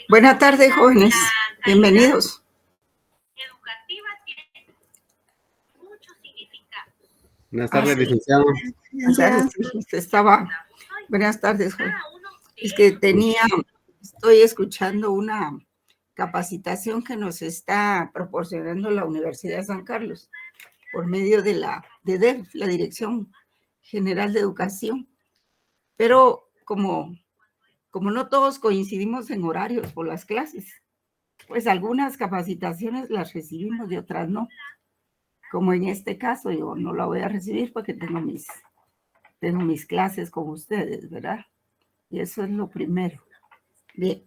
Buenas tardes, jóvenes. Bienvenidos. Buenas tardes, licenciado. Buenas tardes. Buenas tardes, joven. Es que estoy escuchando una capacitación que nos está proporcionando la Universidad de San Carlos por medio de la DEF, la Dirección General de Educación. Pero como no todos coincidimos en horarios por las clases, pues algunas capacitaciones las recibimos y otras no. Como en este caso, yo no la voy a recibir porque tengo mis clases con ustedes, ¿verdad? Y eso es lo primero. Bien,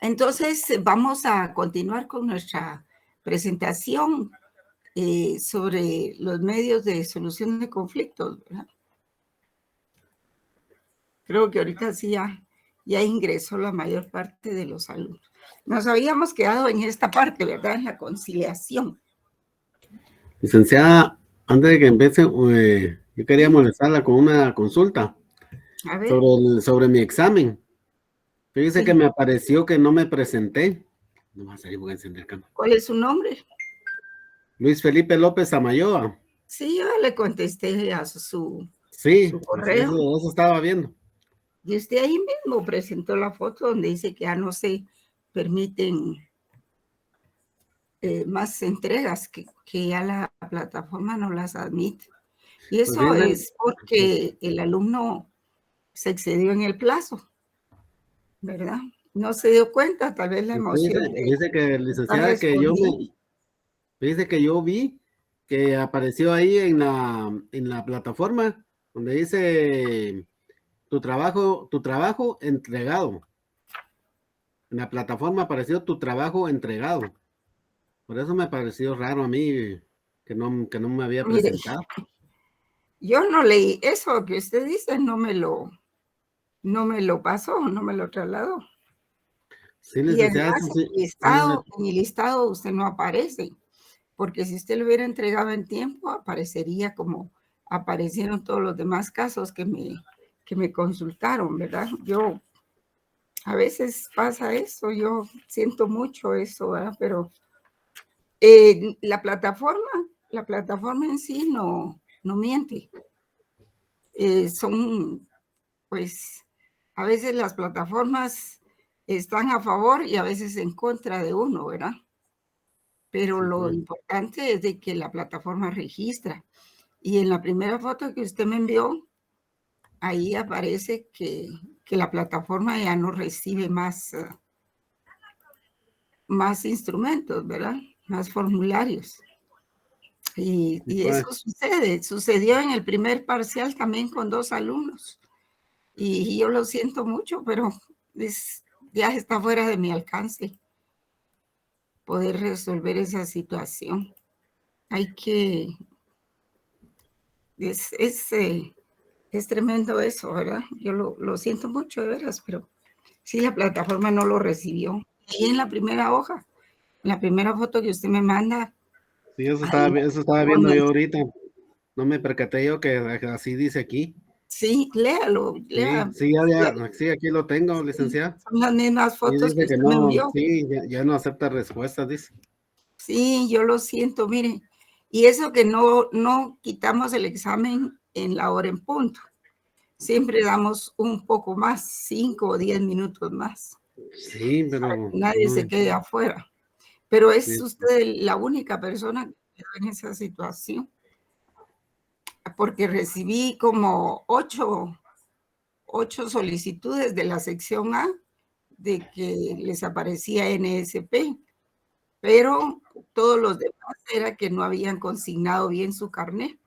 entonces vamos a continuar con nuestra presentación sobre los medios de solución de conflictos, ¿verdad? Creo que ahorita sí ya ingresó la mayor parte de los alumnos. Nos habíamos quedado en esta parte, ¿verdad? En la conciliación. Licenciada, antes de que empiece, yo quería molestarla con una consulta sobre mi examen. Fíjese que me apareció que no me presenté. No va a salir, voy a encender cámara. ¿Cuál es su nombre? Luis Felipe López Amayoa. Sí, yo le contesté a su correo. Eso estaba viendo. Y usted ahí mismo presentó la foto donde dice que ya no se permiten más entregas, que ya la plataforma no las admite. Y eso es porque el alumno se excedió en el plazo, ¿verdad? No se dio cuenta, tal vez la emoción. Dice que, licenciada, dice que yo vi que apareció ahí en la plataforma donde dice tu trabajo entregado. En la plataforma apareció tu trabajo entregado. Por eso me pareció raro a mí que no me había presentado. Yo no leí eso que usted dice, no me lo pasó, no me lo trasladó. Sí, y además, en el listado usted no aparece, porque si usted lo hubiera entregado en tiempo, aparecería como aparecieron todos los demás casos que me consultaron, ¿verdad? Yo, a veces pasa eso, yo siento mucho eso, ¿verdad? Pero la plataforma en sí no miente. Pues, a veces las plataformas están a favor y a veces en contra de uno, ¿verdad? Pero lo importante es de que la plataforma registra. Y en la primera foto que usted me envió, ahí aparece que la plataforma ya no recibe más instrumentos, ¿verdad? Más formularios. Y eso sucedió en el primer parcial también con 2 alumnos. Y yo lo siento mucho, pero ya está fuera de mi alcance poder resolver esa situación. Hay que... Es tremendo eso, ¿verdad? Yo lo siento mucho, de veras, pero sí, la plataforma no lo recibió. Y en la primera hoja, en la primera foto que usted me manda. Sí, eso estaba viendo yo ahorita. No me percaté yo que así dice aquí. Sí, léalo. Sí, aquí lo tengo, licenciada. Son las mismas fotos que usted me envió. Sí, ya no acepta respuestas, dice. Sí, yo lo siento, mire. Y eso que no quitamos el examen en la hora en punto. Siempre damos un poco más, 5 o 10 minutos más. Sí, pero... Nadie se quede afuera. Pero es usted la única persona que quedó en esa situación. Porque recibí como 8 solicitudes de la sección A de que les aparecía NSP. Pero todos los demás era que no habían consignado bien su carnet.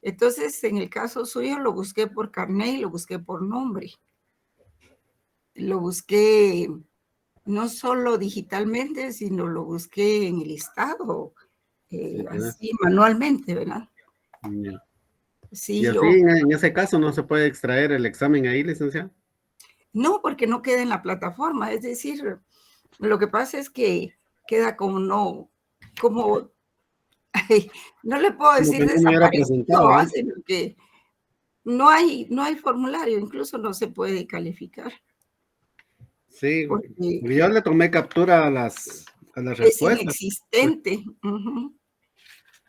Entonces, en el caso suyo, lo busqué por carnet y lo busqué por nombre. Lo busqué no solo digitalmente, sino lo busqué en el listado, así manualmente, ¿verdad? Sí, y así, en ese caso, ¿no se puede extraer el examen ahí, licenciado? No, porque no queda en la plataforma. Es decir, lo que pasa es que queda como no le puedo decir desaparecido, sino que no hay formulario, incluso no se puede calificar. Sí, yo le tomé captura a las respuestas. Es inexistente.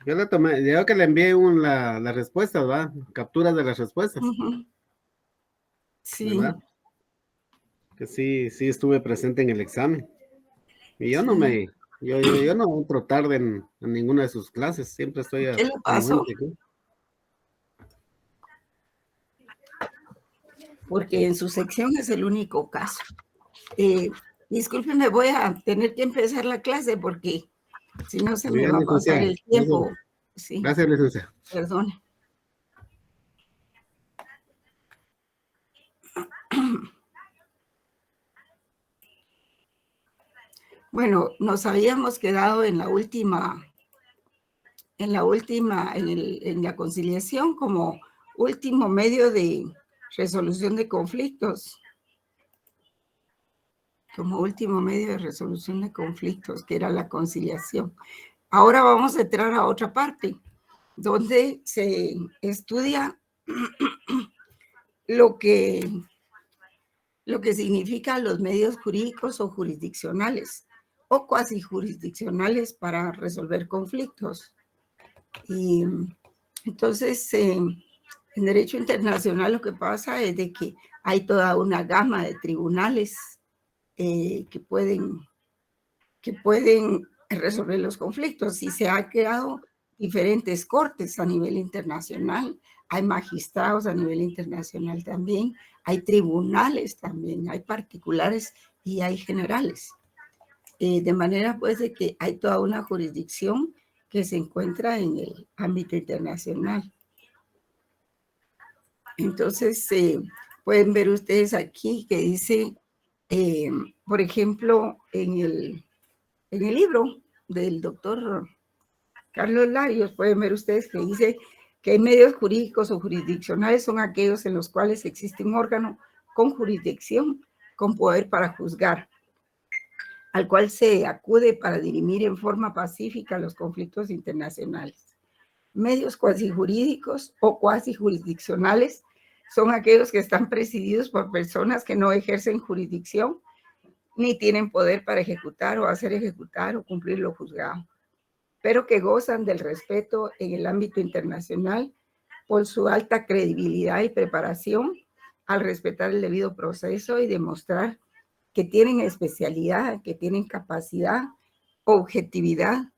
Yo le tomé, yo que le envié las respuestas, ¿va? Capturas de las respuestas. Sí. ¿Verdad? Que sí estuve presente en el examen. Y yo sí. yo no entro tarde en ninguna de sus clases, siempre estoy ¿Qué le pasó? Porque en su sección es el único caso. Discúlpenme, voy a tener que empezar la clase porque si no se me va a pasar el tiempo. Sí. Gracias, licenciada. Perdone. Bueno, nos habíamos quedado en la conciliación como último medio de resolución de conflictos. Como último medio de resolución de conflictos, que era la conciliación. Ahora vamos a entrar a otra parte, donde se estudia lo que significan los medios jurídicos o jurisdiccionales o cuasi jurisdiccionales para resolver conflictos. Y entonces, en derecho internacional lo que pasa es de que hay toda una gama de tribunales que pueden resolver los conflictos y se han creado diferentes cortes a nivel internacional. Hay magistrados a nivel internacional también, hay tribunales también, hay particulares y hay generales. De manera pues de que hay toda una jurisdicción que se encuentra en el ámbito internacional. Entonces, pueden ver ustedes aquí que dice, por ejemplo, en el libro del doctor Carlos Larios, pueden ver ustedes que dice que medios jurídicos o jurisdiccionales son aquellos en los cuales existe un órgano con jurisdicción, con poder para juzgar, al cual se acude para dirimir en forma pacífica los conflictos internacionales. Medios cuasi jurídicos o cuasi jurisdiccionales son aquellos que están presididos por personas que no ejercen jurisdicción ni tienen poder para ejecutar o hacer ejecutar o cumplir lo juzgado, pero que gozan del respeto en el ámbito internacional por su alta credibilidad y preparación al respetar el debido proceso y demostrar que tienen especialidad, que tienen capacidad, objetividad,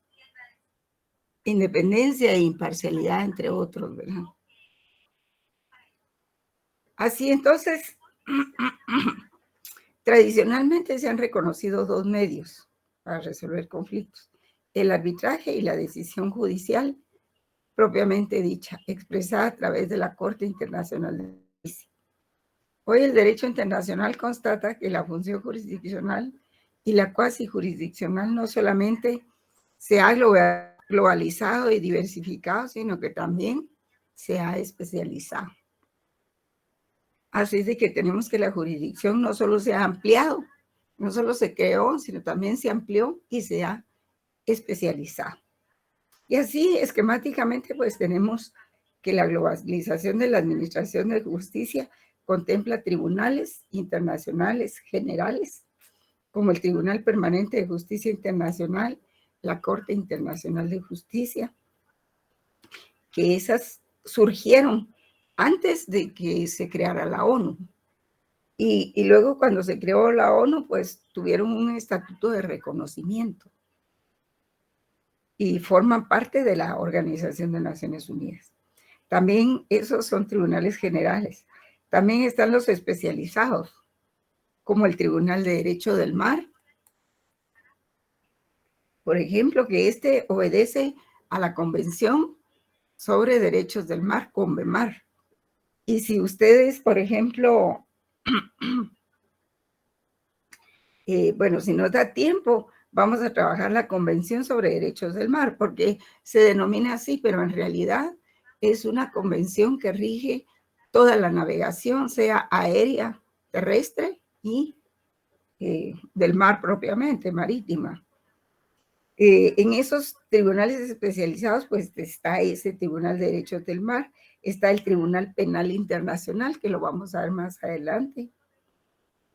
independencia e imparcialidad, entre otros, ¿verdad? Así entonces, tradicionalmente se han reconocido dos medios para resolver conflictos: el arbitraje y la decisión judicial propiamente dicha, expresada a través de la Corte Internacional de Justicia. Hoy el derecho internacional constata que la función jurisdiccional y la cuasi jurisdiccional no solamente se ha globalizado y diversificado, sino que también se ha especializado. Así es de que tenemos que la jurisdicción no solo se ha ampliado, no solo se creó, sino también se amplió y se ha especializado. Y así, esquemáticamente, pues tenemos que la globalización de la administración de justicia contempla tribunales internacionales generales, como el Tribunal Permanente de Justicia Internacional, la Corte Internacional de Justicia, que esas surgieron antes de que se creara la ONU. Y luego cuando se creó la ONU, pues tuvieron un estatuto de reconocimiento y forman parte de la Organización de Naciones Unidas. También esos son tribunales generales. También están los especializados, como el Tribunal de Derecho del Mar, por ejemplo, que obedece a la Convención sobre Derechos del Mar, CONVEMAR. Y si ustedes, por ejemplo, bueno, si nos da tiempo, vamos a trabajar la Convención sobre Derechos del Mar, porque se denomina así, pero en realidad es una convención que rige toda la navegación, sea aérea, terrestre y del mar propiamente, marítima. En esos tribunales especializados, pues está ese Tribunal de Derechos del Mar, está el Tribunal Penal Internacional, que lo vamos a ver más adelante.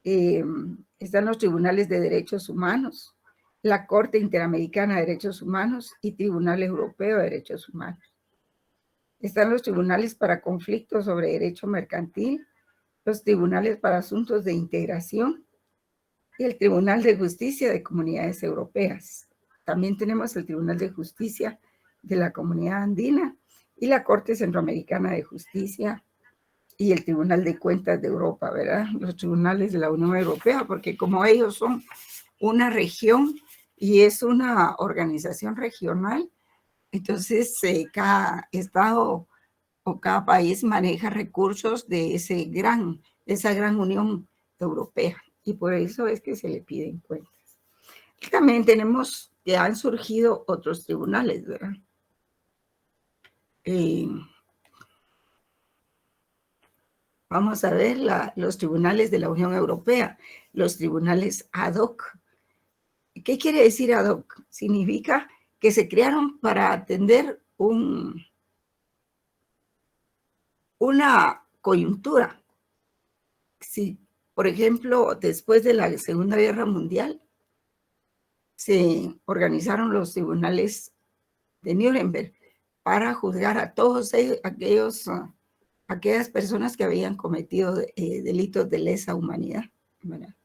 están los tribunales de derechos humanos, la Corte Interamericana de Derechos Humanos y Tribunal Europeo de Derechos Humanos. Están los tribunales para conflictos sobre derecho mercantil, los tribunales para asuntos de integración y el Tribunal de Justicia de Comunidades Europeas. También tenemos el Tribunal de Justicia de la Comunidad Andina y la Corte Centroamericana de Justicia y el Tribunal de Cuentas de Europa, ¿verdad? Los tribunales de la Unión Europea, porque como ellos son una región y es una organización regional, entonces cada estado o cada país maneja recursos de esa gran Unión Europea, y por eso es que se le piden cuentas. También tenemos que han surgido otros tribunales, ¿verdad? Vamos a ver los tribunales de la Unión Europea, los tribunales ad hoc. ¿Qué quiere decir ad hoc? Significa que se crearon para atender una coyuntura. Si, por ejemplo, después de la Segunda Guerra Mundial, se organizaron los tribunales de Nuremberg para juzgar a todos aquellas personas que habían cometido delitos de lesa humanidad, ¿verdad?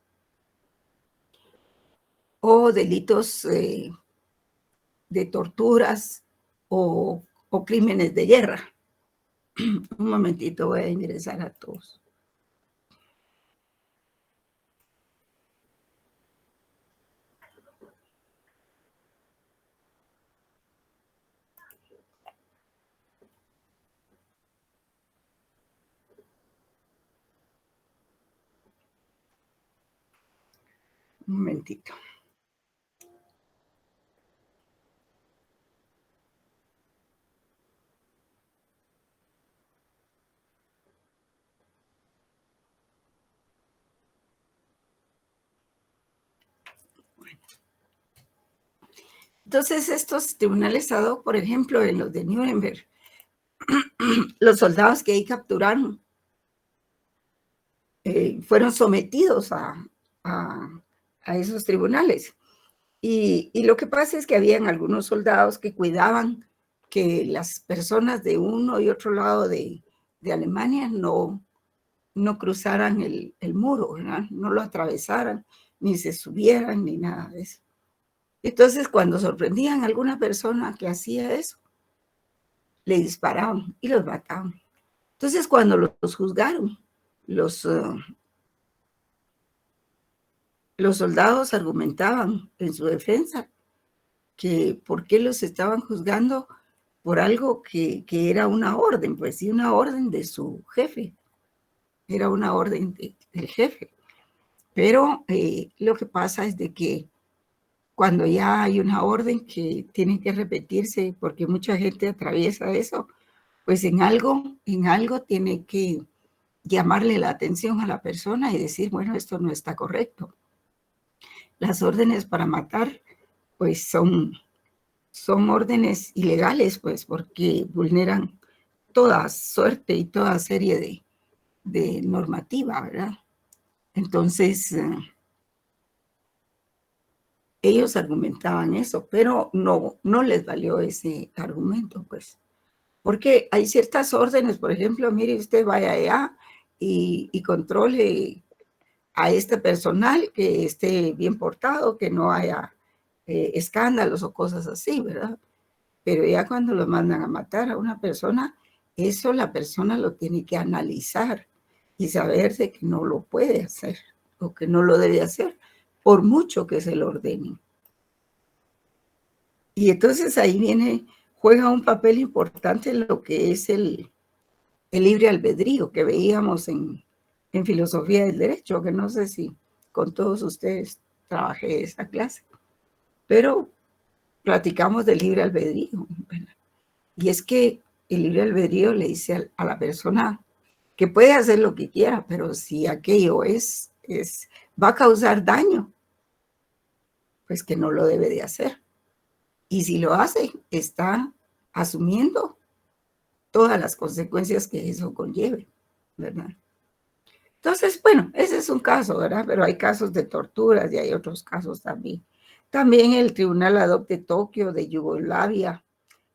O delitos de torturas o crímenes de guerra. Un momentito, voy a ingresar a todos. Un momentito. Entonces, estos tribunales ad hoc, por ejemplo, en los de Nuremberg, los soldados que ahí capturaron fueron sometidos a esos tribunales. Y lo que pasa es que habían algunos soldados que cuidaban que las personas de uno y otro lado de Alemania no cruzaran el muro, ¿verdad? No lo atravesaran, ni se subieran, ni nada de eso. Entonces, cuando sorprendían a alguna persona que hacía eso, le disparaban y los mataban. Entonces, cuando los juzgaron, los soldados argumentaban en su defensa que por qué los estaban juzgando por algo que era una orden, pues sí, una orden de su jefe, era una orden del jefe. Pero lo que pasa es de que cuando ya hay una orden que tiene que repetirse, porque mucha gente atraviesa eso, pues en algo tiene que llamarle la atención a la persona y decir, bueno, esto no está correcto. Las órdenes para matar, pues son órdenes ilegales, pues, porque vulneran toda suerte y toda serie de normativa, ¿verdad? Entonces, ellos argumentaban eso, pero no les valió ese argumento, pues. Porque hay ciertas órdenes, por ejemplo, mire, usted vaya allá y controle a este personal que esté bien portado, que no haya escándalos o cosas así, ¿verdad? Pero ya cuando lo mandan a matar a una persona, eso la persona lo tiene que analizar y saber de que no lo puede hacer o que no lo debe hacer, por mucho que se lo ordenen. Y entonces ahí juega un papel importante lo que es el libre albedrío que veíamos en filosofía del derecho, que no sé si con todos ustedes trabajé esa clase, pero platicamos del libre albedrío. Y es que el libre albedrío le dice a la persona que puede hacer lo que quiera, pero si aquello va a causar daño, pues que no lo debe de hacer. Y si lo hace, está asumiendo todas las consecuencias que eso conlleve, ¿verdad? Entonces, bueno, ese es un caso, ¿verdad? Pero hay casos de torturas y hay otros casos también. También el Tribunal ad hoc de Tokio, de Yugoslavia,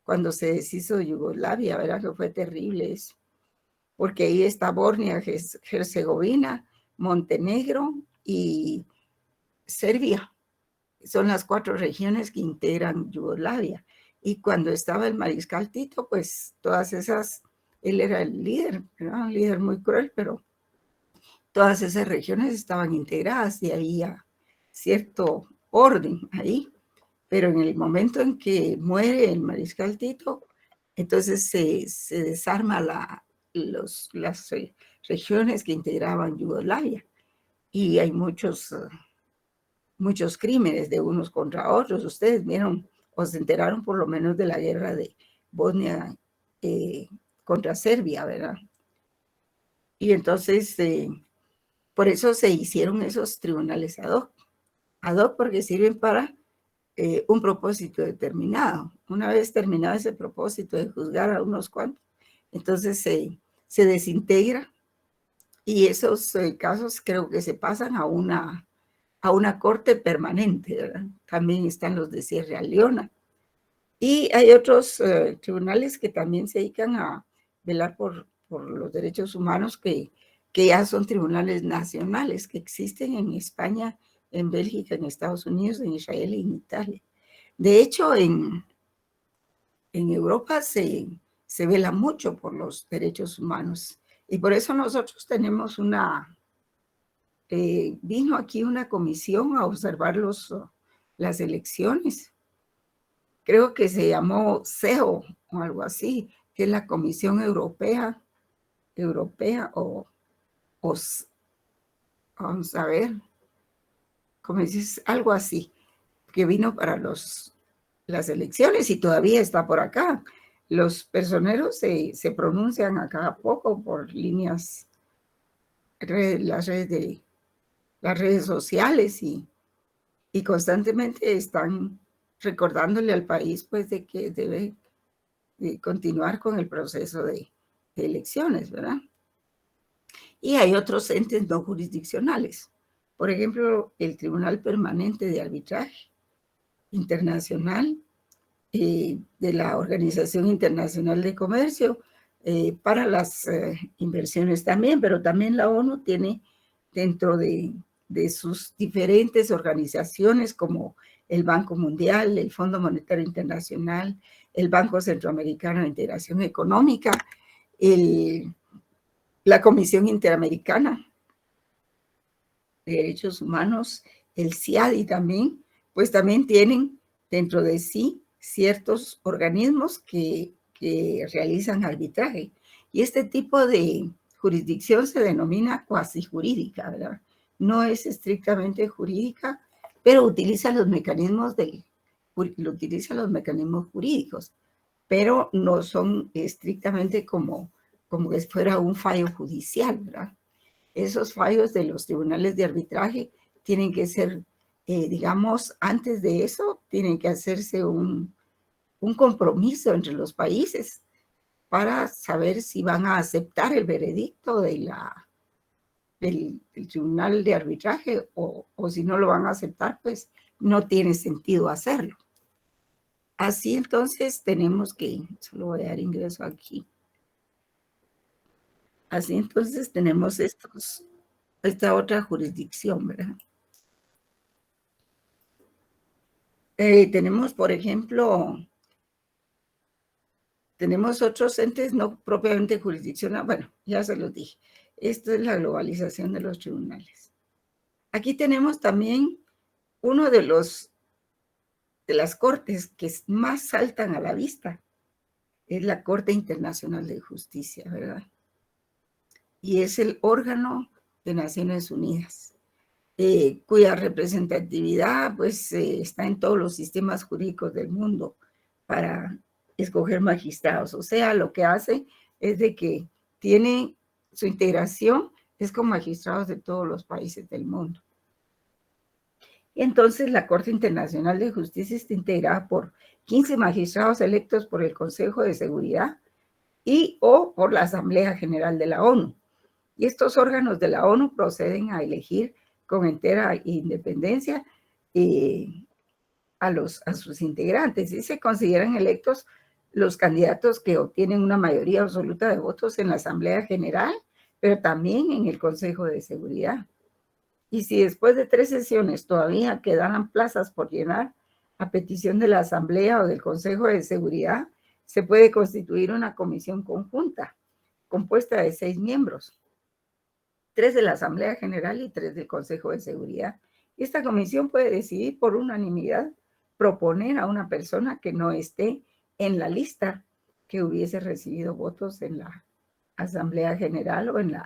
cuando se deshizo Yugoslavia, ¿verdad? Que fue terrible eso, porque ahí está Bosnia, Herzegovina, Montenegro y Serbia. Son las 4 regiones que integran Yugoslavia. Y cuando estaba el mariscal Tito, pues todas esas, él era el líder, ¿verdad? Un líder muy cruel, pero todas esas regiones estaban integradas y había cierto orden ahí. Pero en el momento en que muere el mariscal Tito, entonces se desarma las regiones que integraban Yugoslavia y hay muchos crímenes de unos contra otros. Ustedes vieron o se enteraron por lo menos de la guerra de Bosnia contra Serbia, ¿verdad? Y entonces, por eso se hicieron esos tribunales ad hoc porque sirven para un propósito determinado. Una vez terminado ese propósito de juzgar a unos cuantos, entonces se desintegra y esos casos creo que se pasan a una corte permanente, ¿verdad? También están los de Sierra Leona. Y hay otros tribunales que también se dedican a velar por los derechos humanos que ya son tribunales nacionales que existen en España, en Bélgica, en Estados Unidos, en Israel y en Italia. De hecho, en Europa se vela mucho por los derechos humanos y por eso nosotros tenemos vino aquí una comisión a observar las elecciones. Creo que se llamó CEO o algo así, que es la Comisión Europea o vamos a ver, como dices, algo así, que vino para las elecciones y todavía está por acá. Los personeros se pronuncian a cada poco por líneas, las redes sociales y constantemente están recordándole al país pues de que debe continuar con el proceso de elecciones, ¿verdad? Y hay otros entes no jurisdiccionales. Por ejemplo, el Tribunal Permanente de Arbitraje Internacional de la Organización Internacional de Comercio para las inversiones también, pero también la ONU tiene dentro de sus diferentes organizaciones como el Banco Mundial, el Fondo Monetario Internacional, el Banco Centroamericano de Integración Económica, la Comisión Interamericana de Derechos Humanos, el CIADI también, pues también tienen dentro de sí ciertos organismos que realizan arbitraje. Y este tipo de jurisdicción se denomina cuasi jurídica, ¿verdad? No es estrictamente jurídica, pero utiliza los mecanismos jurídicos, pero no son estrictamente como que fuera un fallo judicial, ¿verdad? Esos fallos de los tribunales de arbitraje tienen que ser, digamos, antes de eso, tienen que hacerse un compromiso entre los países para saber si van a aceptar el veredicto del tribunal de arbitraje o si no lo van a aceptar, pues no tiene sentido hacerlo. Así entonces tenemos que, solo voy a dar ingreso aquí. Así entonces tenemos esta otra jurisdicción, ¿verdad? Tenemos, por ejemplo, tenemos otros entes no propiamente jurisdiccionales. Bueno, ya se los dije. Esto es la globalización de los tribunales. Aquí tenemos también uno de las cortes que más saltan a la vista. Es la Corte Internacional de Justicia, ¿verdad? Y es el órgano de Naciones Unidas, cuya representatividad pues está en todos los sistemas jurídicos del mundo para escoger magistrados. O sea, lo que hace es de que tiene su integración, es con magistrados de todos los países del mundo. Y entonces la Corte Internacional de Justicia está integrada por 15 magistrados electos por el Consejo de Seguridad y o por la Asamblea General de la ONU. Y estos órganos de la ONU proceden a elegir con entera independencia a sus integrantes y se consideran electos los candidatos que obtienen una mayoría absoluta de votos en la Asamblea General, pero también en el Consejo de Seguridad. Y si después de 3 sesiones todavía quedaran plazas por llenar a petición de la Asamblea o del Consejo de Seguridad, se puede constituir una comisión conjunta compuesta de 6 miembros, 3 de la Asamblea General y 3 del Consejo de Seguridad. Y esta comisión puede decidir por unanimidad proponer a una persona que no esté en la lista que hubiese recibido votos en la Asamblea General o en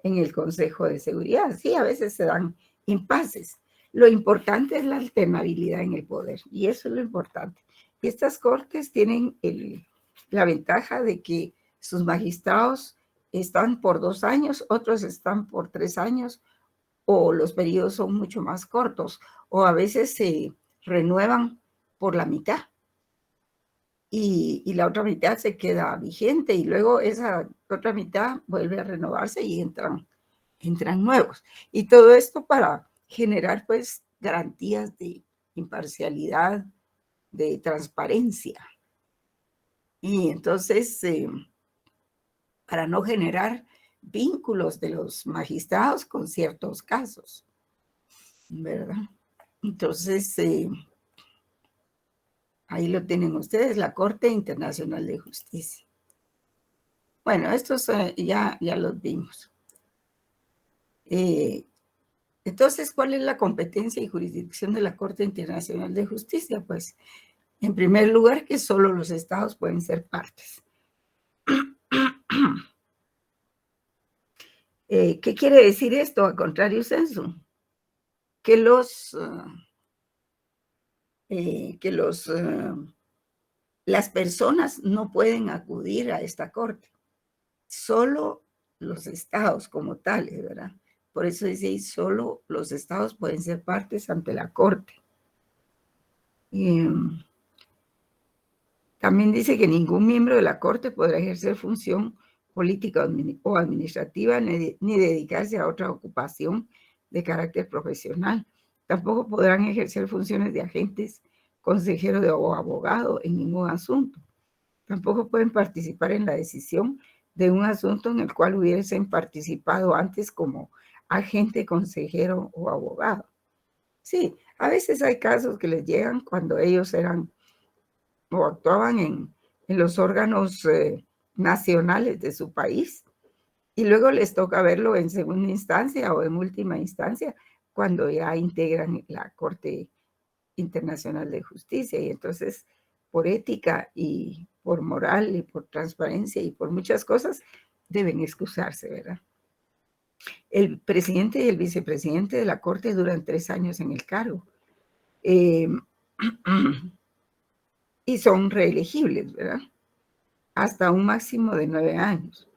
el Consejo de Seguridad. Sí, a veces se dan impases. Lo importante es la alternabilidad en el poder, y eso es lo importante. Y estas cortes tienen la ventaja de que sus magistrados están por 2 años, otros están por 3 años, o los periodos son mucho más cortos, o a veces se renuevan por la mitad. Y la otra mitad se queda vigente y luego esa otra mitad vuelve a renovarse y entran nuevos. Y todo esto para generar pues garantías de imparcialidad, de transparencia. Y entonces, para no generar vínculos de los magistrados con ciertos casos, ¿verdad? Entonces, ahí lo tienen ustedes, la Corte Internacional de Justicia. Bueno, estos ya los vimos. Entonces, ¿cuál es la competencia y jurisdicción de la Corte Internacional de Justicia? Pues, en primer lugar, que solo los estados pueden ser partes. ¿Qué quiere decir esto? A contrario sensu, que las personas no pueden acudir a esta corte, solo los estados como tales, ¿verdad? Por eso dice ahí, solo los estados pueden ser partes ante la corte. Y también dice que ningún miembro de la corte podrá ejercer función política o administrativa ni dedicarse a otra ocupación de carácter profesional. Tampoco podrán ejercer funciones de agentes, consejero o abogado en ningún asunto. Tampoco pueden participar en la decisión de un asunto en el cual hubiesen participado antes como agente, consejero o abogado. Sí, a veces hay casos que les llegan cuando ellos eran o actuaban en los órganos nacionales de su país y luego les toca verlo en segunda instancia o en última instancia cuando ya integran la Corte Internacional de Justicia. Y entonces, por ética y por moral y por transparencia y por muchas cosas, deben excusarse, ¿verdad? El presidente y el vicepresidente de la Corte duran 3 años en el cargo. Y son reelegibles, ¿verdad? Hasta un máximo de 9 años.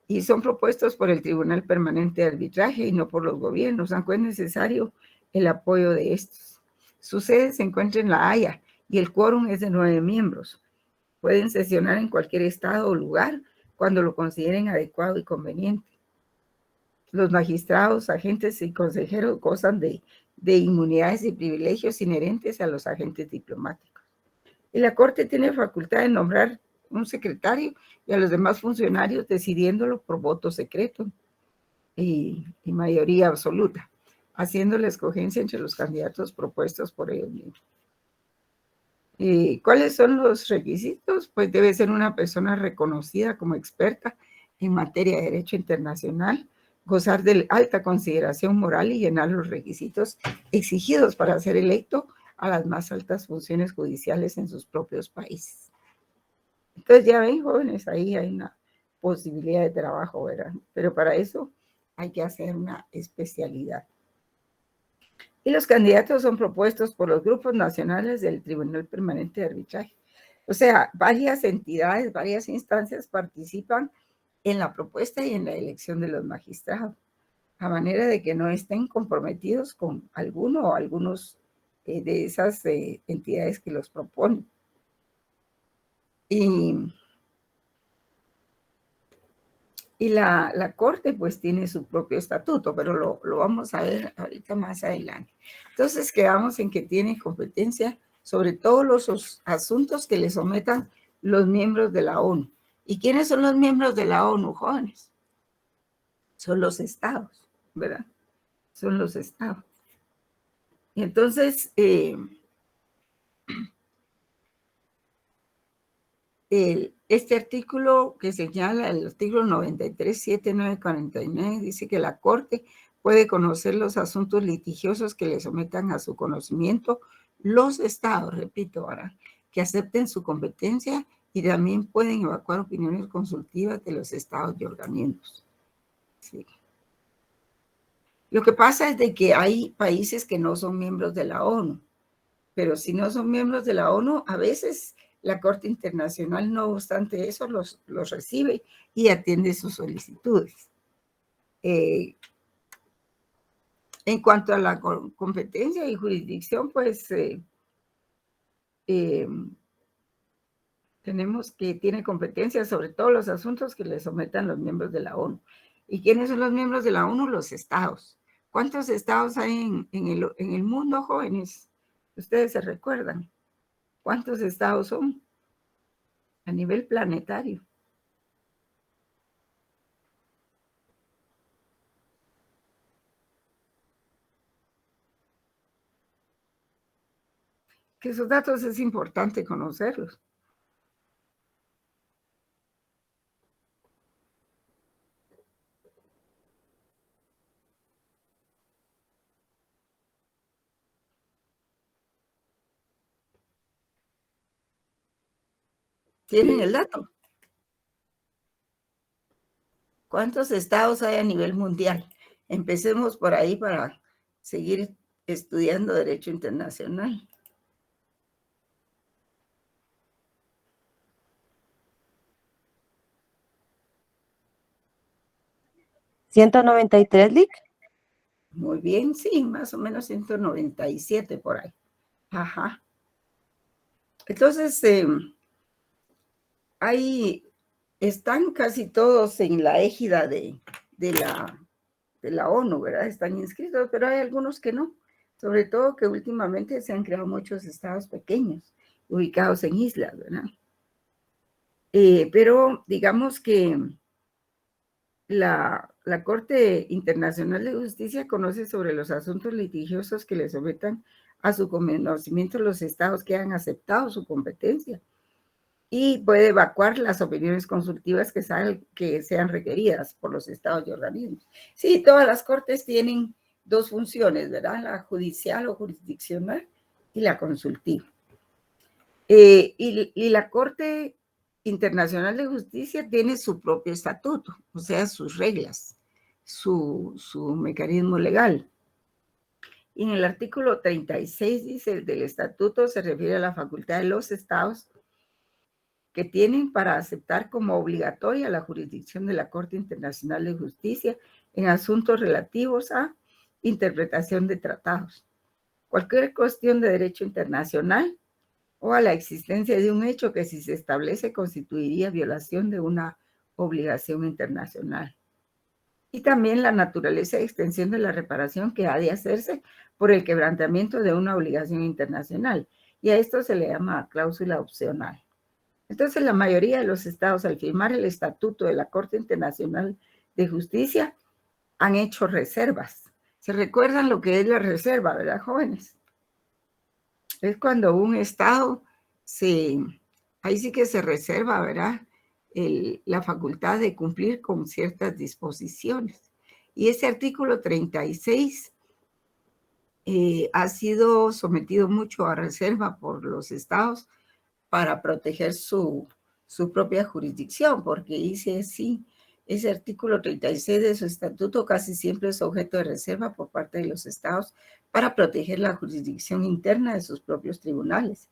Y son propuestos por el Tribunal Permanente de Arbitraje y no por los gobiernos, aunque es necesario el apoyo de estos. Su sede se encuentra en La Haya y el quórum es de 9 miembros. Pueden sesionar en cualquier estado o lugar cuando lo consideren adecuado y conveniente. Los magistrados, agentes y consejeros gozan de inmunidades y privilegios inherentes a los agentes diplomáticos. Y la Corte tiene facultad de nombrar un secretario y a los demás funcionarios decidiéndolo por voto secreto y mayoría absoluta, haciendo la escogencia entre los candidatos propuestos por ellos mismos. ¿Y cuáles son los requisitos? Pues debe ser una persona reconocida como experta en materia de derecho internacional, gozar de alta consideración moral y llenar los requisitos exigidos para ser electo a las más altas funciones judiciales en sus propios países. Entonces ya ven, jóvenes, ahí hay una posibilidad de trabajo, ¿verdad? Pero para eso hay que hacer una especialidad. Y los candidatos son propuestos por los grupos nacionales del Tribunal Permanente de Arbitraje. O sea, varias entidades, varias instancias participan en la propuesta y en la elección de los magistrados, a manera de que no estén comprometidos con alguno o algunos de esas entidades que los proponen. Y la Corte pues tiene su propio estatuto, pero lo vamos a ver ahorita más adelante. Entonces quedamos en que tiene competencia sobre todos los asuntos que le sometan los miembros de la ONU. ¿Y quiénes son los miembros de la ONU, jóvenes? Son los estados, ¿verdad? Son los estados. Y entonces, este artículo que señala, el artículo 93.7.9.49, dice que la Corte puede conocer los asuntos litigiosos que le sometan a su conocimiento los estados, repito ahora, que acepten su competencia y también pueden evacuar opiniones consultivas de los estados y organismos. Sí. Lo que pasa es de que hay países que no son miembros de la ONU, pero si no son miembros de la ONU, a veces la Corte Internacional, no obstante eso, los recibe y atiende sus solicitudes. En cuanto a la competencia y jurisdicción, pues tenemos que tiene competencia sobre todos los asuntos que le sometan los miembros de la ONU. ¿Y quiénes son los miembros de la ONU? Los estados. ¿Cuántos estados hay en el mundo, jóvenes? Ustedes se recuerdan. ¿Cuántos estados son a nivel planetario? Que esos datos es importante conocerlos. ¿Tienen el dato? ¿Cuántos estados hay a nivel mundial? Empecemos por ahí para seguir estudiando derecho internacional. ¿193, Lick? Muy bien, sí, más o menos 197 por ahí. Ajá. Entonces, ahí están casi todos en la égida de la ONU, ¿verdad? Están inscritos, pero hay algunos que no. Sobre todo que últimamente se han creado muchos estados pequeños, ubicados en islas, ¿verdad? Pero digamos que la Corte Internacional de Justicia conoce sobre los asuntos litigiosos que le sometan a su conocimiento los estados que han aceptado su competencia y puede evacuar las opiniones consultivas que sean requeridas por los estados y organismos. Sí, todas las cortes tienen dos funciones, ¿verdad? La judicial o jurisdiccional y la consultiva. Y la Corte Internacional de Justicia tiene su propio estatuto, o sea, sus reglas, su mecanismo legal. Y en el artículo 36 dice, del estatuto se refiere a la facultad de los estados que tienen para aceptar como obligatoria la jurisdicción de la Corte Internacional de Justicia en asuntos relativos a interpretación de tratados. Cualquier cuestión de derecho internacional o a la existencia de un hecho que si se establece constituiría violación de una obligación internacional. Y también la naturaleza y extensión de la reparación que ha de hacerse por el quebrantamiento de una obligación internacional. Y a esto se le llama cláusula opcional. Entonces, la mayoría de los estados, al firmar el estatuto de la Corte Internacional de Justicia, han hecho reservas. ¿Se recuerdan lo que es la reserva, verdad, jóvenes? Es cuando un estado ahí sí que se reserva, ¿verdad? La facultad de cumplir con ciertas disposiciones. Y ese artículo 36 ha sido sometido mucho a reserva por los estados para proteger su propia jurisdicción, porque dice así, ese artículo 36 de su estatuto casi siempre es objeto de reserva por parte de los estados para proteger la jurisdicción interna de sus propios tribunales,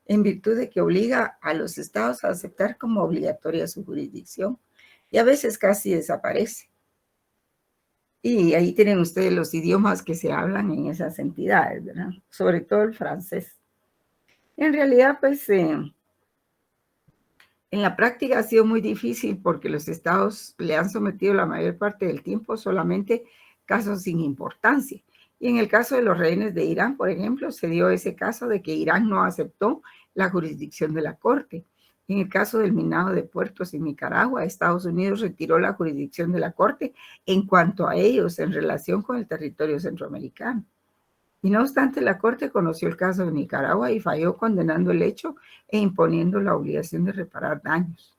en virtud de que obliga a los estados a aceptar como obligatoria su jurisdicción y a veces casi desaparece. Y ahí tienen ustedes los idiomas que se hablan en esas entidades, ¿verdad? Sobre todo el francés. En realidad, pues, En la práctica ha sido muy difícil porque los estados le han sometido la mayor parte del tiempo solamente casos sin importancia. Y en el caso de los rehenes de Irán, por ejemplo, se dio ese caso de que Irán no aceptó la jurisdicción de la Corte. En el caso del minado de puertos en Nicaragua, Estados Unidos retiró la jurisdicción de la Corte en cuanto a ellos en relación con el territorio centroamericano. Y no obstante, la Corte conoció el caso de Nicaragua y falló condenando el hecho e imponiendo la obligación de reparar daños.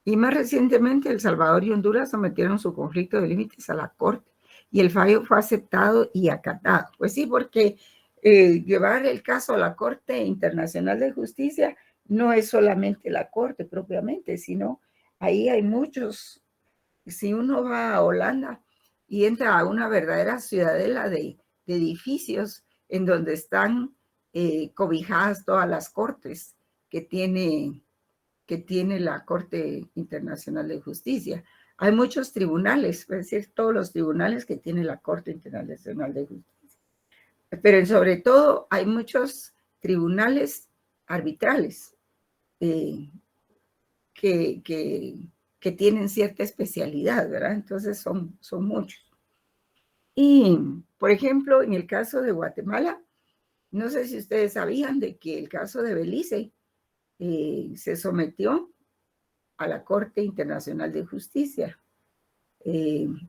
Y más recientemente, El Salvador y Honduras sometieron su conflicto de límites a la Corte y el fallo fue aceptado y acatado. Pues sí, porque llevar el caso a la Corte Internacional de Justicia no es solamente la Corte propiamente, sino ahí hay muchos. Si uno va a Holanda y entra a una verdadera ciudadela de edificios en donde están cobijadas todas las cortes que tiene la Corte Internacional de Justicia. Hay muchos tribunales, es decir, todos los tribunales que tiene la Corte Internacional de Justicia. Pero sobre todo hay muchos tribunales arbitrales que tienen cierta especialidad, ¿verdad? Entonces son muchos. Y, por ejemplo, en el caso de Guatemala, no sé si ustedes sabían de que el caso de Belice se sometió a la Corte Internacional de Justicia,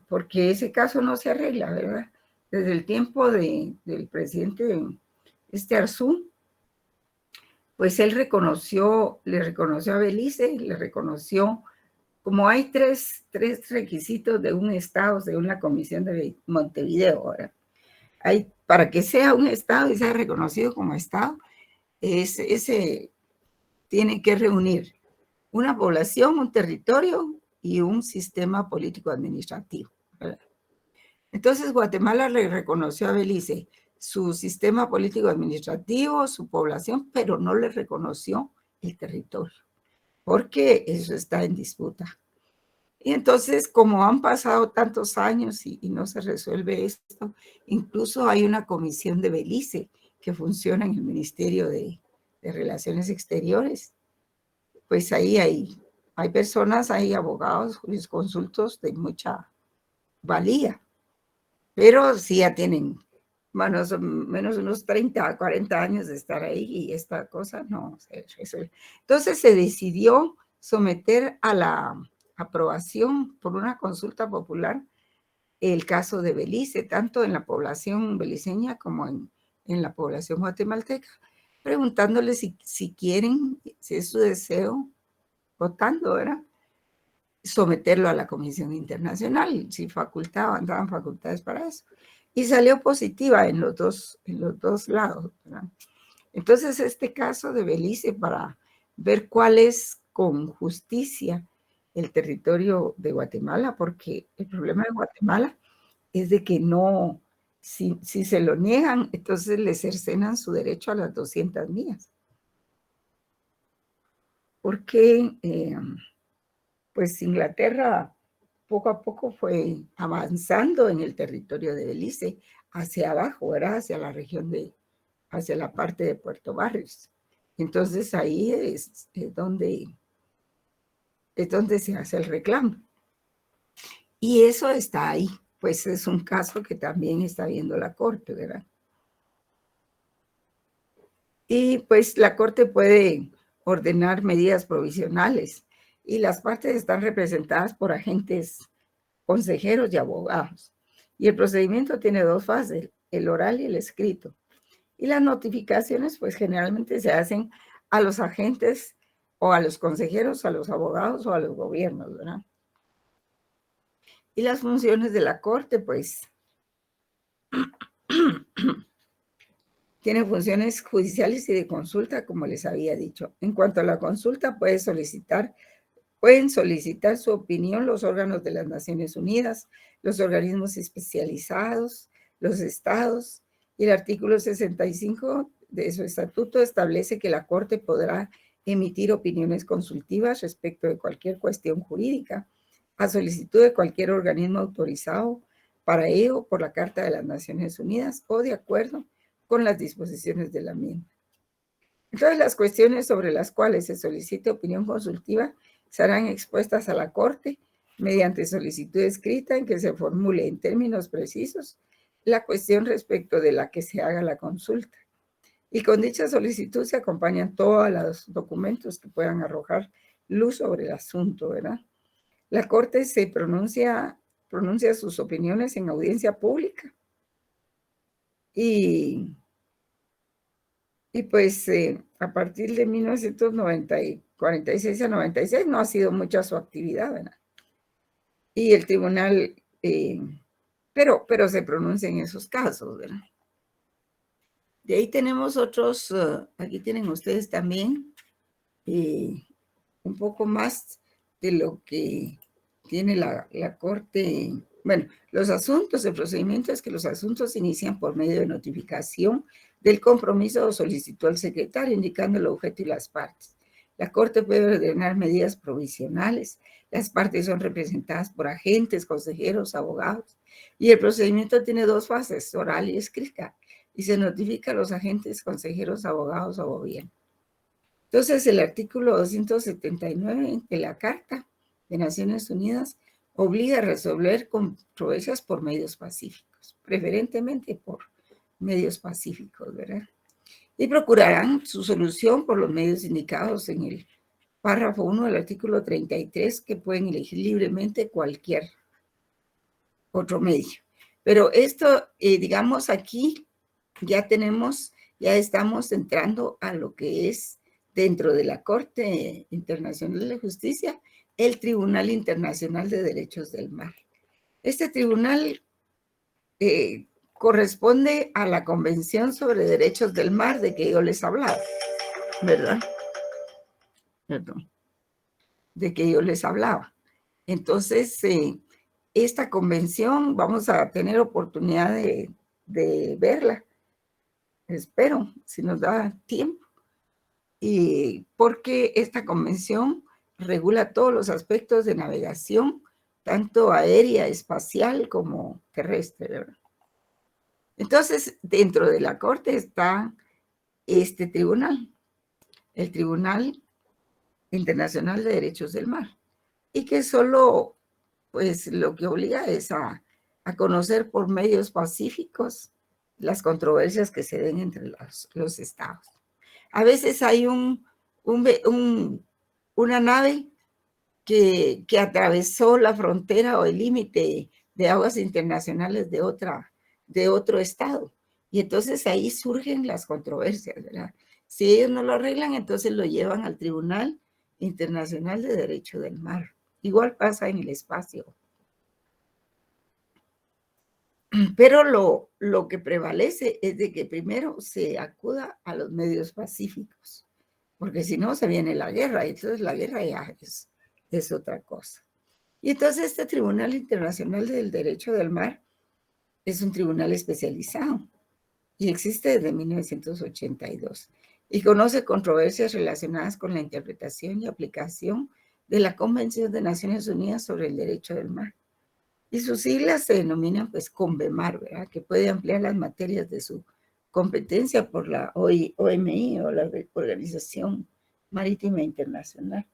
porque ese caso no se arregla, ¿verdad? Desde el tiempo del presidente Arzú, pues él le reconoció a Belice, le reconoció, como hay tres requisitos de un estado según la Comisión de Montevideo, ¿verdad? Para que sea un estado y sea reconocido como estado, ese tiene que reunir una población, un territorio y un sistema político-administrativo, ¿verdad? Entonces, Guatemala le reconoció a Belice su sistema político-administrativo, su población, pero no le reconoció el territorio, porque eso está en disputa. Y entonces, como han pasado tantos años y no se resuelve esto, incluso hay una comisión de Belice que funciona en el Ministerio de Relaciones Exteriores. Pues ahí hay personas, hay abogados, jurisconsultos de mucha valía, pero sí ya tienen menos unos 30, 40 años de estar ahí y esta cosa no se resuelve. Entonces se decidió someter a la aprobación por una consulta popular el caso de Belice, tanto en la población beliceña como en la población guatemalteca, preguntándoles si quieren, si es su deseo, votando, ¿verdad?, someterlo a la Comisión Internacional, si daban facultades para eso. Y salió positiva en los dos lados, ¿verdad? Entonces, este caso de Belice, para ver cuál es con justicia el territorio de Guatemala, porque el problema de Guatemala es de que no, si se lo niegan, entonces le cercenan su derecho a las 200 millas. Porque pues Inglaterra poco a poco fue avanzando en el territorio de Belice, hacia abajo, ¿verdad?, hacia la región hacia la parte de Puerto Barrios. Entonces ahí es donde se hace el reclamo. Y eso está ahí, pues es un caso que también está viendo la Corte, ¿verdad? Y pues la Corte puede ordenar medidas provisionales y las partes están representadas por agentes consejeros y abogados. Y el procedimiento tiene dos fases, el oral y el escrito. Y las notificaciones, pues generalmente se hacen a los agentes o a los consejeros, a los abogados o a los gobiernos, ¿verdad? Y las funciones de la Corte, pues, tienen funciones judiciales y de consulta, como les había dicho. En cuanto a la consulta, pueden solicitar su opinión los órganos de las Naciones Unidas, los organismos especializados, los estados, y el artículo 65 de su estatuto establece que la Corte podrá emitir opiniones consultivas respecto de cualquier cuestión jurídica, a solicitud de cualquier organismo autorizado para ello por la Carta de las Naciones Unidas o de acuerdo con las disposiciones de la misma. Entonces, las cuestiones sobre las cuales se solicite opinión consultiva serán expuestas a la Corte mediante solicitud escrita en que se formule en términos precisos la cuestión respecto de la que se haga la consulta. Y con dicha solicitud se acompañan todos los documentos que puedan arrojar luz sobre el asunto, ¿verdad? La Corte se pronuncia sus opiniones en audiencia pública. Y pues a partir de 1946 a 96 no ha sido mucha su actividad, ¿verdad? Y el tribunal, pero se pronuncia en esos casos, ¿verdad? De ahí tenemos otros, aquí tienen ustedes también un poco más de lo que tiene la Corte. Bueno, los asuntos, el procedimiento es que los asuntos se inician por medio de notificación del compromiso o solicitud al secretario, indicando el objeto y las partes. La Corte puede ordenar medidas provisionales. Las partes son representadas por agentes, consejeros, abogados. Y el procedimiento tiene dos fases, oral y escrita. Y se notifica a los agentes, consejeros, abogados o gobierno. Entonces, el artículo 279 de la Carta de Naciones Unidas obliga a resolver controversias por medios pacíficos, preferentemente por medios pacíficos, ¿verdad? Y procurarán su solución por los medios indicados en el párrafo 1 del artículo 33, que pueden elegir libremente cualquier otro medio. Pero esto, digamos, aquí ya estamos entrando a lo que es dentro de la Corte Internacional de Justicia, el Tribunal Internacional de Derechos del Mar. Este tribunal corresponde a la Convención sobre Derechos del Mar de que yo les hablaba, ¿verdad? Perdón. De que yo les hablaba. Entonces, esta convención vamos a tener oportunidad de verla. Espero, si nos da tiempo. Y porque esta convención regula todos los aspectos de navegación, tanto aérea, espacial como terrestre, ¿verdad? Entonces, dentro de la Corte está este tribunal, el Tribunal Internacional de Derechos del Mar, y que solo, pues, lo que obliga es a conocer por medios pacíficos las controversias que se den entre los estados. A veces hay una nave que atravesó la frontera o el límite de aguas internacionales de otro estado. Y entonces ahí surgen las controversias, ¿verdad? Si ellos no lo arreglan, entonces lo llevan al Tribunal Internacional de Derecho del Mar. Igual pasa en el espacio. Pero lo que prevalece es de que primero se acuda a los medios pacíficos, porque si no se viene la guerra, y entonces la guerra ya es otra cosa. Y entonces este Tribunal Internacional del Derecho del Mar es un tribunal especializado y existe desde 1982 y conoce controversias relacionadas con la interpretación y aplicación de la Convención de Naciones Unidas sobre el Derecho del Mar. Y sus siglas se denominan pues CONVEMAR, ¿verdad? Que puede ampliar las materias de su competencia por la OMI o la Organización Marítima Internacional.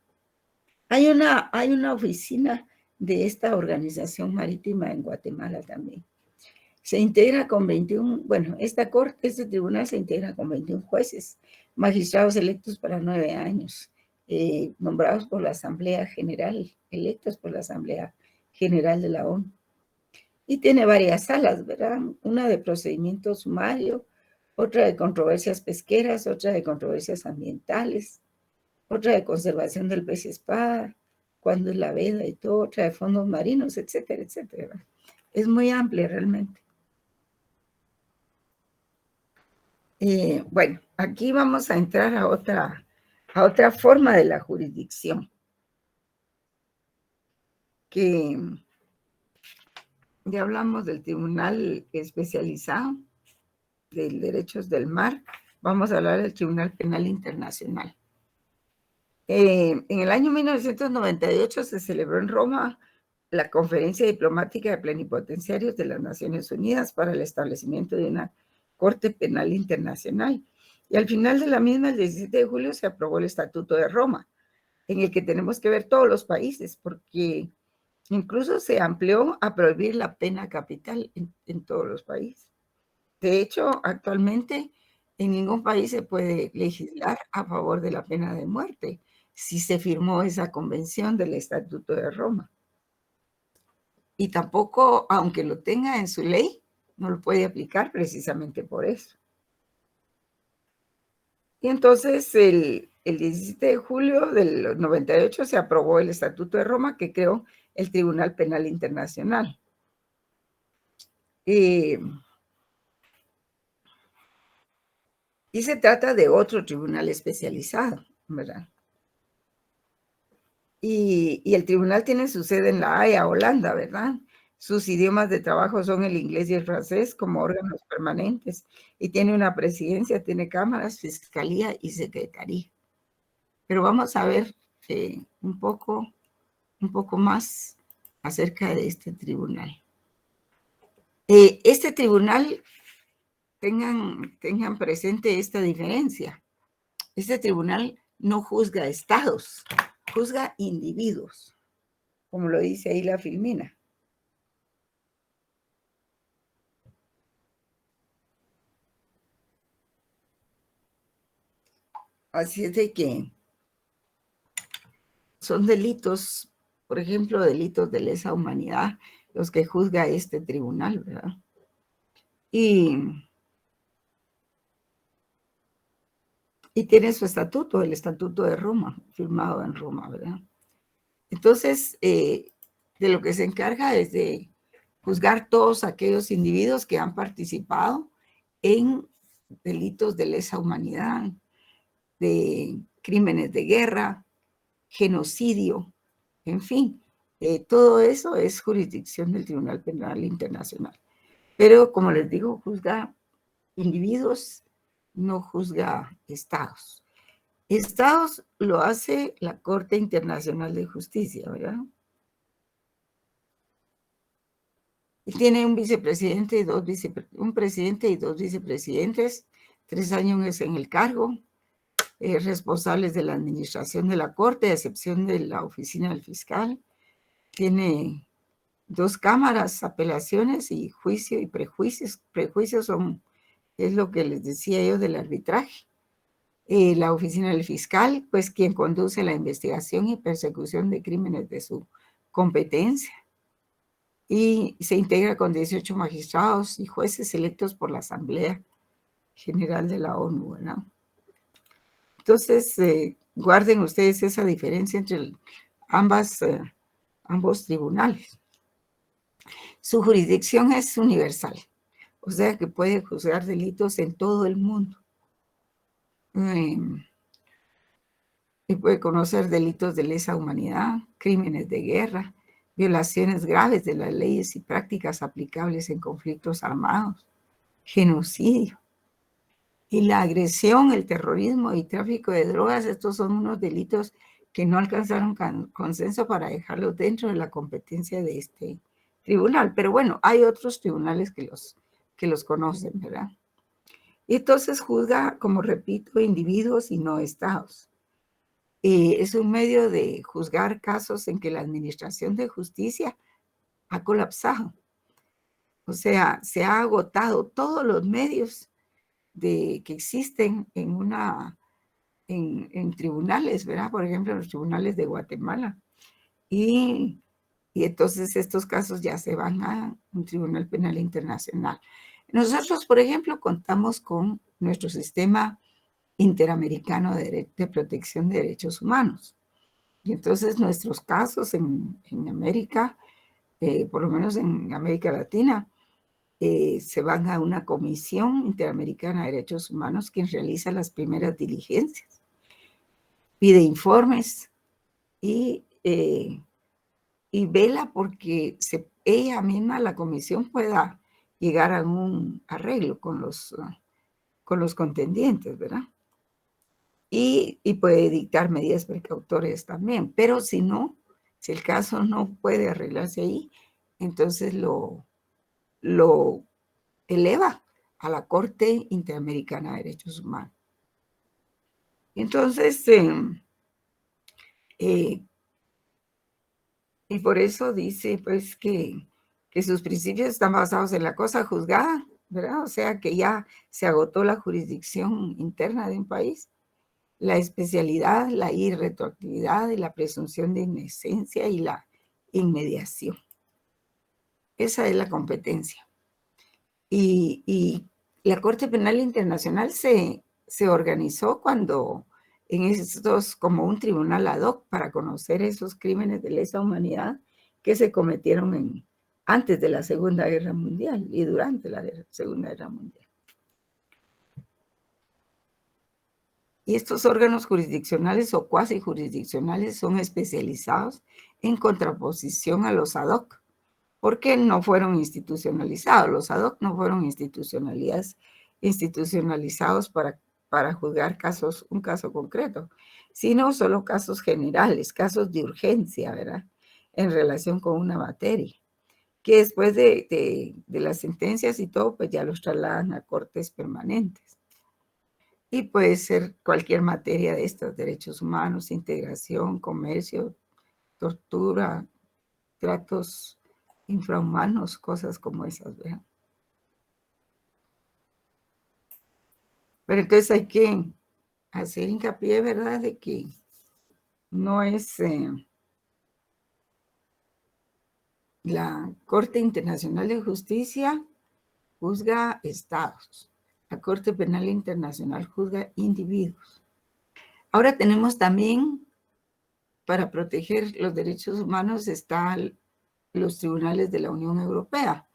Hay una oficina de esta organización marítima en Guatemala también. Se integra con 21, bueno, este tribunal se integra con 21 jueces, magistrados electos para 9 años, nombrados por la Asamblea General, electos por la Asamblea General de la ONU. Y tiene varias salas, ¿verdad? Una de procedimiento sumario, otra de controversias pesqueras, otra de controversias ambientales, otra de conservación del pez espada, cuando es la veda y todo, otra de fondos marinos, etcétera, etcétera, ¿verdad? Es muy amplia realmente. Bueno, aquí vamos a entrar a otra forma de la jurisdicción, que ya hablamos del Tribunal Especializado de Derechos del Mar, vamos a hablar del Tribunal Penal Internacional. En el año 1998 se celebró en Roma la Conferencia Diplomática de Plenipotenciarios de las Naciones Unidas para el establecimiento de una Corte Penal Internacional. Y al final de la misma, el 17 de julio, se aprobó el Estatuto de Roma, en el que tenemos que ver todos los países, porque incluso se amplió a prohibir la pena capital en todos los países. De hecho, actualmente en ningún país se puede legislar a favor de la pena de muerte si se firmó esa convención del Estatuto de Roma. Y tampoco, aunque lo tenga en su ley, no lo puede aplicar precisamente por eso. Y entonces el 17 de julio del 98 se aprobó el Estatuto de Roma, que creó el Tribunal Penal Internacional. Y se trata de otro tribunal especializado, ¿verdad? Y el tribunal tiene su sede en La Haya, Holanda, ¿verdad? Sus idiomas de trabajo son el inglés y el francés como órganos permanentes. Y tiene una presidencia, tiene cámaras, fiscalía y secretaría. Pero vamos a ver un poco más acerca de este tribunal. Este tribunal, tengan presente esta diferencia. Este tribunal no juzga estados, juzga individuos, como lo dice ahí la filmina. Así es de que son delitos, por ejemplo, delitos de lesa humanidad, los que juzga este tribunal, ¿verdad? Y tiene su estatuto, el Estatuto de Roma, firmado en Roma, ¿verdad? Entonces, de lo que se encarga es de juzgar todos aquellos individuos que han participado en delitos de lesa humanidad, de crímenes de guerra, genocidio, en fin, todo eso es jurisdicción del Tribunal Penal Internacional. Pero, como les digo, juzga individuos, no juzga estados. Estados lo hace la Corte Internacional de Justicia, ¿verdad? Y tiene un vicepresidente y un presidente y 2 vicepresidentes, 3 años en el cargo, responsables de la administración de la Corte, a excepción de la oficina del fiscal. Tiene 2 cámaras, apelaciones y juicio y prejuicios. Prejuicios es lo que les decía yo del arbitraje. La oficina del fiscal, pues quien conduce la investigación y persecución de crímenes de su competencia. Y se integra con 18 magistrados y jueces electos por la Asamblea General de la ONU, ¿verdad? Entonces, guarden ustedes esa diferencia entre ambos tribunales. Su jurisdicción es universal, o sea que puede juzgar delitos en todo el mundo. Y puede conocer delitos de lesa humanidad, crímenes de guerra, violaciones graves de las leyes y prácticas aplicables en conflictos armados, genocidio. Y la agresión, el terrorismo y tráfico de drogas, estos son unos delitos que no alcanzaron consenso para dejarlos dentro de la competencia de este tribunal. Pero bueno, hay otros tribunales que los conocen, ¿verdad? Y entonces juzga, como repito, individuos y no estados. Es un medio de juzgar casos en que la administración de justicia ha colapsado. O sea, se ha agotado todos los medios que existen en tribunales, ¿verdad? Por ejemplo, los tribunales de Guatemala. Y entonces estos casos ya se van a un tribunal penal internacional. Nosotros, por ejemplo, contamos con nuestro sistema interamericano de protección de derechos humanos. Y entonces nuestros casos en América, por lo menos en América Latina, se van a una comisión interamericana de derechos humanos quien realiza las primeras diligencias, pide informes y vela porque ella misma, la comisión, pueda llegar a un arreglo con los contendientes, ¿verdad? Y puede dictar medidas precautorias también, pero si el caso no puede arreglarse ahí, entonces lo eleva a la Corte Interamericana de Derechos Humanos. Entonces, y por eso dice, pues, que sus principios están basados en la cosa juzgada, ¿verdad? O sea, que ya se agotó la jurisdicción interna de un país, la especialidad, la irretroactividad y la presunción de inocencia y la inmediación. Esa es la competencia. Y la Corte Penal Internacional se organizó cuando en estos, como un tribunal ad hoc para conocer esos crímenes de lesa humanidad que se cometieron antes de la Segunda Guerra Mundial y durante la Segunda Guerra Mundial. Y estos órganos jurisdiccionales o cuasi jurisdiccionales son especializados en contraposición a los ad hoc, porque no fueron institucionalizados. Los ad hoc no fueron institucionalizados para juzgar un caso concreto, sino solo casos generales, casos de urgencia, ¿verdad? En relación con una materia, que después de las sentencias y todo, pues ya los trasladan a cortes permanentes. Y puede ser cualquier materia de estos, derechos humanos, integración, comercio, tortura, tratos infrahumanos, cosas como esas, ¿verdad? Pero entonces hay que hacer hincapié, ¿verdad?, de que no es la Corte Internacional de Justicia juzga estados, la Corte Penal Internacional juzga individuos. Ahora tenemos también, para proteger los derechos humanos, están los tribunales de la Unión Europea.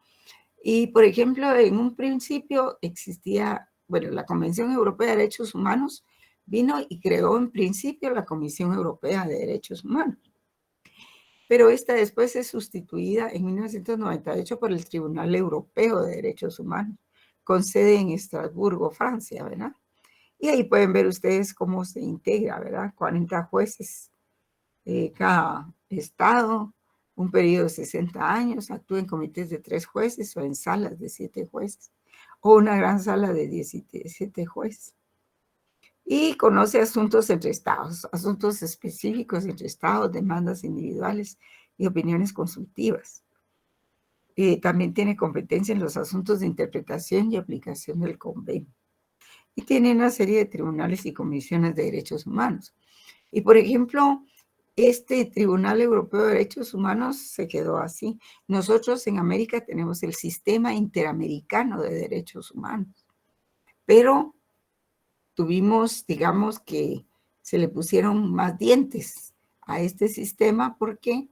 Y, por ejemplo, en un principio existía, bueno, la Convención Europea de Derechos Humanos vino y creó en principio la Comisión Europea de Derechos Humanos. Pero esta después es sustituida en 1998 por el Tribunal Europeo de Derechos Humanos, con sede en Estrasburgo, Francia, ¿verdad? Y ahí pueden ver ustedes cómo se integra, ¿verdad? 40 jueces cada estado, un periodo de 60 años, actúa en comités de 3 jueces o en salas de 7 jueces, o una gran sala de 17 jueces. Y conoce asuntos entre estados, asuntos específicos entre estados, demandas individuales y opiniones consultivas. También tiene competencia en los asuntos de interpretación y aplicación del convenio. Y tiene una serie de tribunales y comisiones de derechos humanos. Y, por ejemplo, este Tribunal Europeo de Derechos Humanos se quedó así. Nosotros en América tenemos el Sistema Interamericano de Derechos Humanos, pero tuvimos, digamos, que se le pusieron más dientes a este sistema porque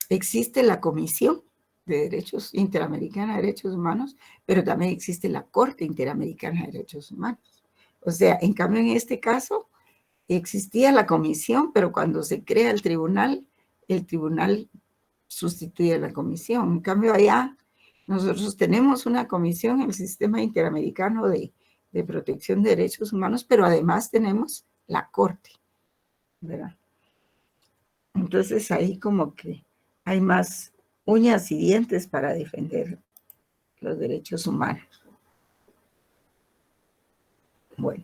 existe la Comisión de Derechos Interamericana de Derechos Humanos, pero también existe la Corte Interamericana de Derechos Humanos. O sea, en cambio, en este caso, existía la comisión, pero cuando se crea el tribunal sustituye a la comisión. En cambio, allá nosotros tenemos una comisión en el Sistema Interamericano de Protección de Derechos Humanos, pero además tenemos la Corte, ¿verdad? Entonces ahí como que hay más uñas y dientes para defender los derechos humanos. Bueno.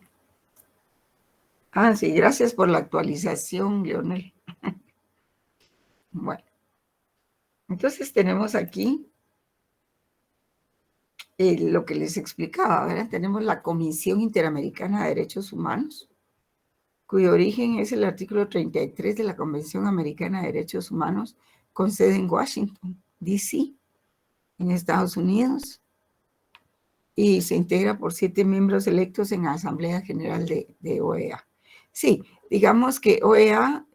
Sí, gracias por la actualización, Leonel. Bueno. Entonces tenemos aquí lo que les explicaba, ¿verdad? Tenemos la Comisión Interamericana de Derechos Humanos, cuyo origen es el artículo 33 de la Convención Americana de Derechos Humanos, con sede en Washington, D.C., en Estados Unidos, y se integra por 7 miembros electos en la Asamblea General de OEA. Sí, digamos que OEA,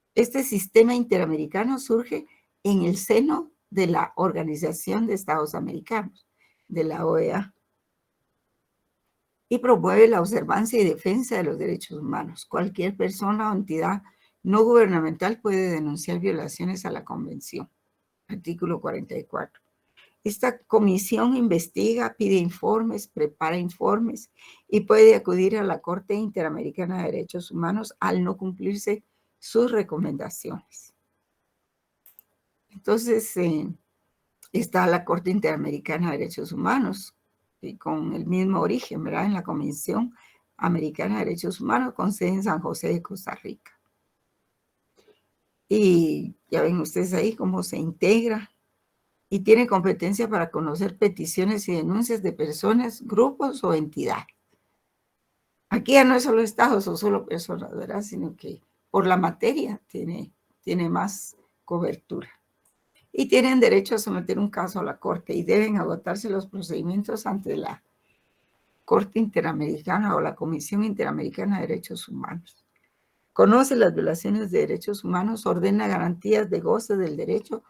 este sistema interamericano surge en el seno de la Organización de Estados Americanos, de la OEA, y promueve la observancia y defensa de los derechos humanos. Cualquier persona o entidad no gubernamental puede denunciar violaciones a la Convención. Artículo 44. Esta comisión investiga, pide informes, prepara informes y puede acudir a la Corte Interamericana de Derechos Humanos al no cumplirse sus recomendaciones. Entonces, está la Corte Interamericana de Derechos Humanos, y con el mismo origen, ¿verdad? En la Convención Americana de Derechos Humanos con sede en San José de Costa Rica. Y ya ven ustedes ahí cómo se integra y tiene competencia para conocer peticiones y denuncias de personas, grupos o entidades. Aquí ya no es solo estados o solo personas, ¿verdad? Sino que por la materia tiene más cobertura. Y tienen derecho a someter un caso a la Corte y deben agotarse los procedimientos ante la Corte Interamericana o la Comisión Interamericana de Derechos Humanos. Conoce las violaciones de derechos humanos, ordena garantías de goce del derecho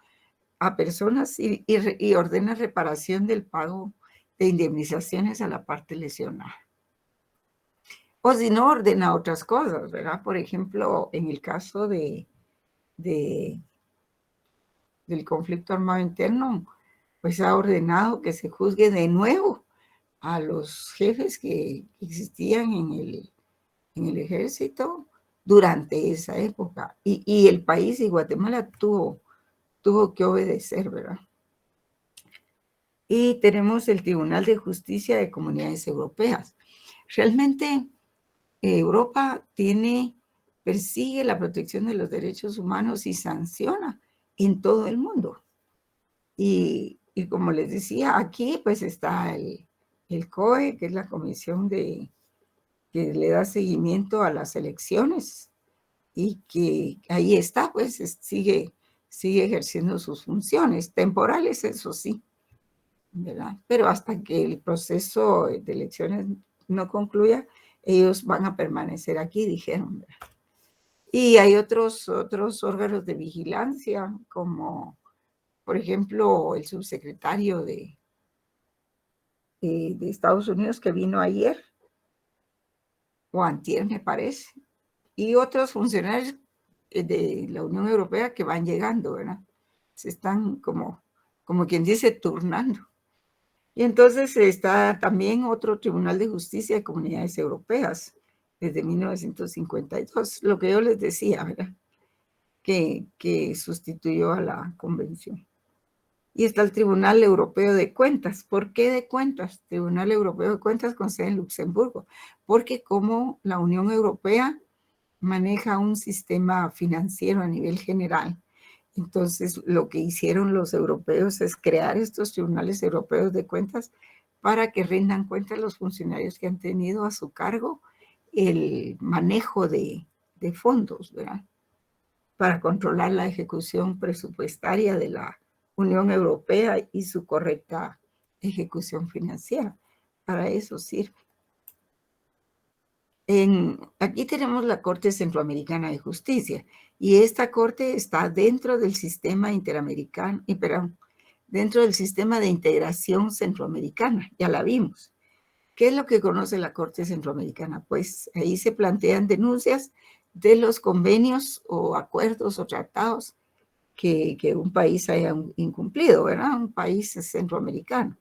a personas y ordena reparación del pago de indemnizaciones a la parte lesionada. O si no, ordena otras cosas, ¿verdad? Por ejemplo, en el caso del conflicto armado interno, pues ha ordenado que se juzgue de nuevo a los jefes que existían en el ejército durante esa época. Y el país y Guatemala tuvo que obedecer, ¿verdad? Y tenemos el Tribunal de Justicia de Comunidades Europeas. Realmente Europa persigue la protección de los derechos humanos y sanciona en todo el mundo. Y como les decía, aquí pues está el COE, que es la comisión que le da seguimiento a las elecciones y que ahí está, pues sigue ejerciendo sus funciones temporales, eso sí, ¿verdad? Pero hasta que el proceso de elecciones no concluya, ellos van a permanecer aquí, dijeron, ¿verdad? Y hay otros órganos de vigilancia, como por ejemplo el subsecretario de Estados Unidos que vino ayer, o antier me parece, y otros funcionarios de la Unión Europea que van llegando, ¿verdad? Se están como quien dice turnando. Y entonces está también otro Tribunal de Justicia de Comunidades Europeas desde 1952, lo que yo les decía, ¿verdad? Que sustituyó a la Convención. Y está el Tribunal Europeo de Cuentas. ¿Por qué de cuentas? Tribunal Europeo de Cuentas con sede en Luxemburgo. Porque como la Unión Europea maneja un sistema financiero a nivel general, entonces lo que hicieron los europeos es crear estos tribunales europeos de cuentas para que rindan cuenta los funcionarios que han tenido a su cargo el manejo de fondos, ¿verdad? Para controlar la ejecución presupuestaria de la Unión Europea y su correcta ejecución financiera. Para eso sirve. Aquí tenemos la Corte Centroamericana de Justicia y esta corte está dentro del sistema interamericano, dentro del sistema de integración centroamericana, ya la vimos. ¿Qué es lo que conoce la Corte Centroamericana? Pues ahí se plantean denuncias de los convenios o acuerdos o tratados que un país haya incumplido, ¿verdad? Un país centroamericano.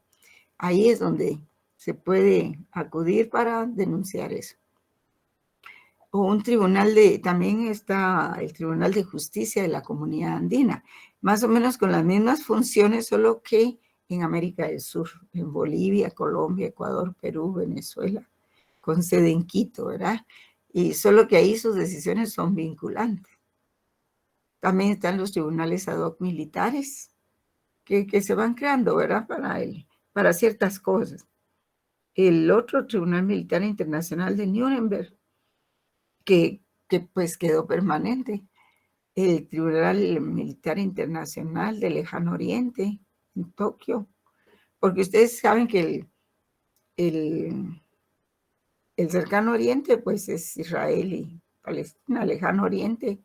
Ahí es donde se puede acudir para denunciar eso. O un tribunal también está el Tribunal de Justicia de la Comunidad Andina, más o menos con las mismas funciones, solo que en América del Sur, en Bolivia, Colombia, Ecuador, Perú, Venezuela, con sede en Quito, ¿verdad? Y solo que ahí sus decisiones son vinculantes. También están los tribunales ad hoc militares que se van creando, ¿verdad? Para ciertas cosas. El otro Tribunal Militar Internacional de Nuremberg, que pues quedó permanente. El Tribunal Militar Internacional del Lejano Oriente, en Tokio, porque ustedes saben que el Cercano Oriente, pues es Israel y Palestina, el Lejano Oriente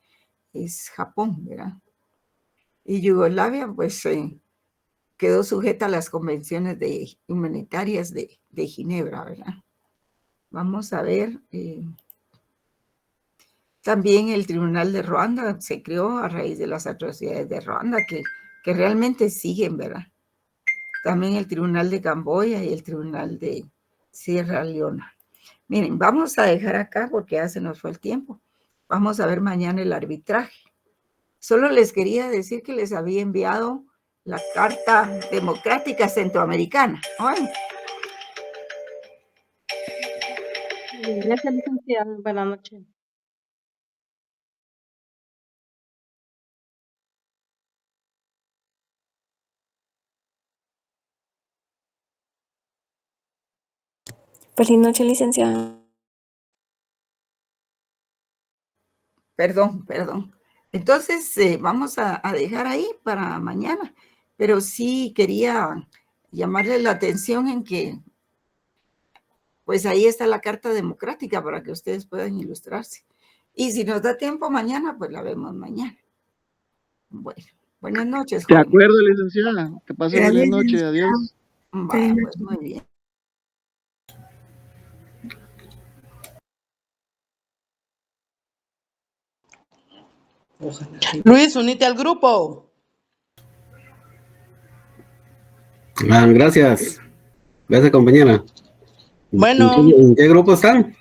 es Japón, ¿verdad? Y Yugoslavia, pues quedó sujeta a las convenciones humanitarias de Ginebra, ¿verdad? Vamos a ver. También el Tribunal de Ruanda se creó a raíz de las atrocidades de Ruanda, que realmente siguen, ¿verdad? También el Tribunal de Camboya y el Tribunal de Sierra Leona. Miren, vamos a dejar acá porque ya se nos fue el tiempo. Vamos a ver mañana el arbitraje. Solo les quería decir que les había enviado la Carta Democrática Centroamericana. Ay. Gracias, licenciada. Buenas noches. Feliz noche, licenciada. Perdón. Entonces, vamos a dejar ahí para mañana, pero sí quería llamarle la atención en que, pues ahí está la Carta Democrática para que ustedes puedan ilustrarse. Y si nos da tiempo mañana, pues la vemos mañana. Bueno, buenas noches, De jóvenes. acuerdo, licenciada. Que pase feliz noche. Adiós. Vaya, pues muy bien. Luis, unite al grupo. Gracias. Gracias, compañera. Bueno. ¿En qué grupo están?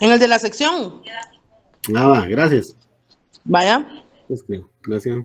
En el de la sección. Nada, gracias. Vaya. Gracias.